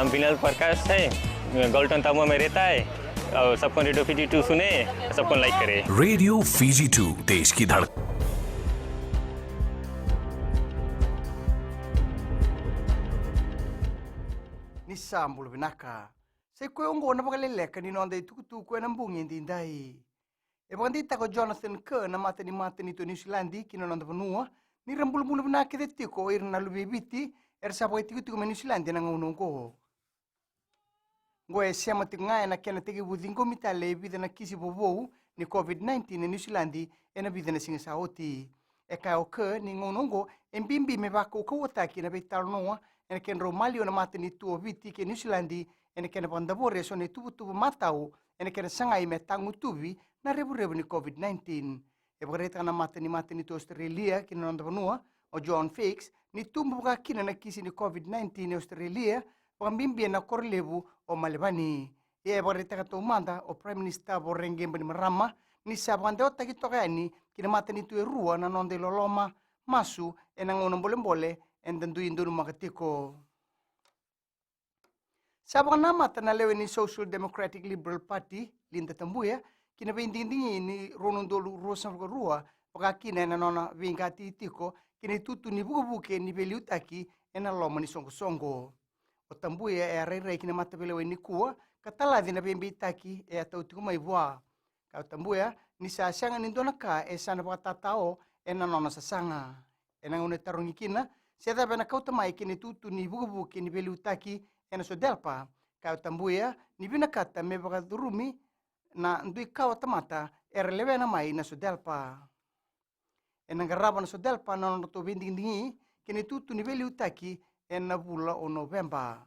हम विनल प्रकाश है, गोल्टन तमो में रहता है और सबको रेडियो फीजी 2 सुने, सबको लाइक करे। रेडियो फीजी 2 देश की धड़कन। Nisambul binaka. Se kwe ongo na Vakaleleka ni nonde tukutu kwe nambungi ndindai. E bagandita ko Jonathan Kerr na matani to New Zealandi kino nonde vanua ni rambulu binaka de tiko irna lubibiti sapo tukutu me New Zealandi na ngongo. Ngo e sema tinga na kena tegi budingo mitale vida na kisi bobo ni COVID-19 na New Zealandi na vida na singa saoti. E ka o Kerr ni ngongo embimbi me bako ko wataki na betal noa ena ken romalio na matani tuo viti ke New Zealandi ena ken bandabore so ne tubu matau ena ken sangai me tangu tubi na rebu ni COVID-19 e bareta na matani to Australia kin nonda vanua o John Fix ni tumbu ka kina na kisi ni COVID-19 ni Australia pambimbi na korlebu o Malebani e bareta ka to manda o Prime Minister Borrenge mbani marama ni sabande o tagi tokani kina matani tu rua na nonde loloma masu ena ngono mbole and then doing dulu makatiko. Sabang nama tanalewe ni Social Democratic Liberal Party linda tambuya kina bindingi ni ronon dulu rosan rua pakakina na nona vingati tiko kina tutu ni buke ni beliutaki ena loma ni songo. O tambuya e arere kina matabelewe ni kuwa katala dina bembitaki e atau tukuma ibua. Kau tambuya ni sasanga ni donaka e sana pakatatao ena nona sasanga. Ena ngone tarungi kina Seta bena kau tamai kini tutu ni buku ni beli utaki ena so delpa kau tambuya ni bina kata me baka durumi na ndui kau tamata erlewe na mai na so delpa ena garaba na so delpa na no to bindingi kini tutu ni beli utaki ena bula o November.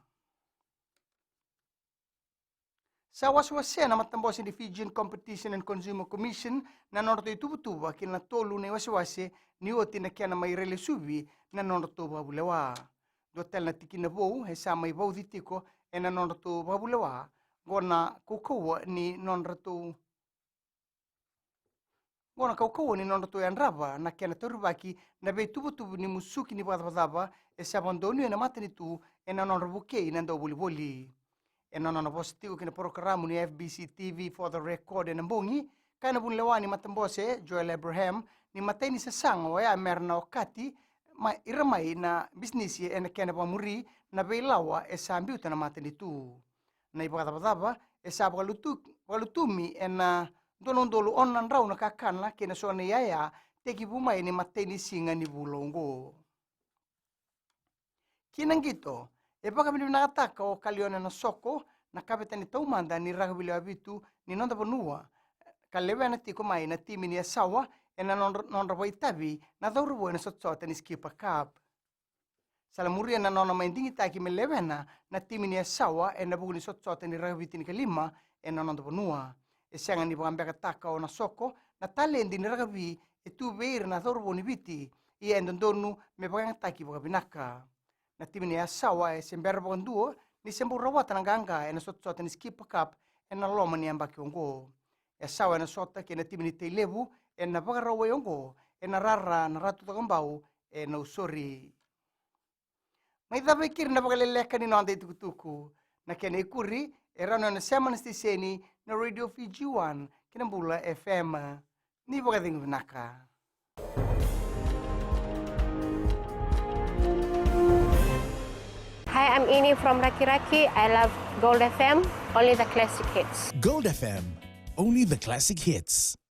Sa waswase na matambosi ni Fijian Competition and Consumer Commission na norto itubutuba kina tolu na waswase ni oti na kiana mai rele subi na norto babulewa. Dotel na tikina bou he sa mai bou ditiko e na norto babulewa gona kukawa ni norto yanraba na kiana torubaki na be tubutubu ni musuki ni badabadaba e sa abandonio na matanitu e na norbuke na ndo boli. E nona positivo kina programa ni FBC TV for the record na mbongi kana bunlewani matambose Joel Abraham ni mateni sa sango ya merna wakati ma iramai na business ye ena kena pamuri na beilawa e sambiuta na mateni tu na ibadabadaba e sabu galutumi ena donondolu onan rau na kakana kena sone yaya teki bumai ni mateni singa ni bulongo kinangito e baka mili nakataka o kaliona na soko na kapita ni taumanda ni ragabili abitu ni nonda panua kalewe na tiko mai na timi ni asawa e na nonda waitabi na daurubo na sotsota ni skipa cup. Salamuria na nona maindingi taki melewe na timi ni asawa e na bugu ni sotsota ni ragabiti ni kalima e na nonda panua. E sianga ni bagambeka taka o na soko na talendi ni ragabi e tu beir na daurubo ni biti i endondonu me bagang taki bagabinaka. Na timi ni asawa e sembera bonduo ni sembura wata na ganga e na sota ni skip cup e na loma ni ambaki ongo. E asawa e na sota ke na timi ni teilebu e na bagarawa ongo e na rara na ratu tagambau e na usori. May dabekir na Vakaleleka ni nonde tukutuku na kena ikuri e rano na semana stiseni na Radio Fiji 1 kinambula FM ni Vakaling Vinaka. Hi, I'm Ini from Raki Raki. I love Gold FM, only the classic hits. Gold FM, only the classic hits.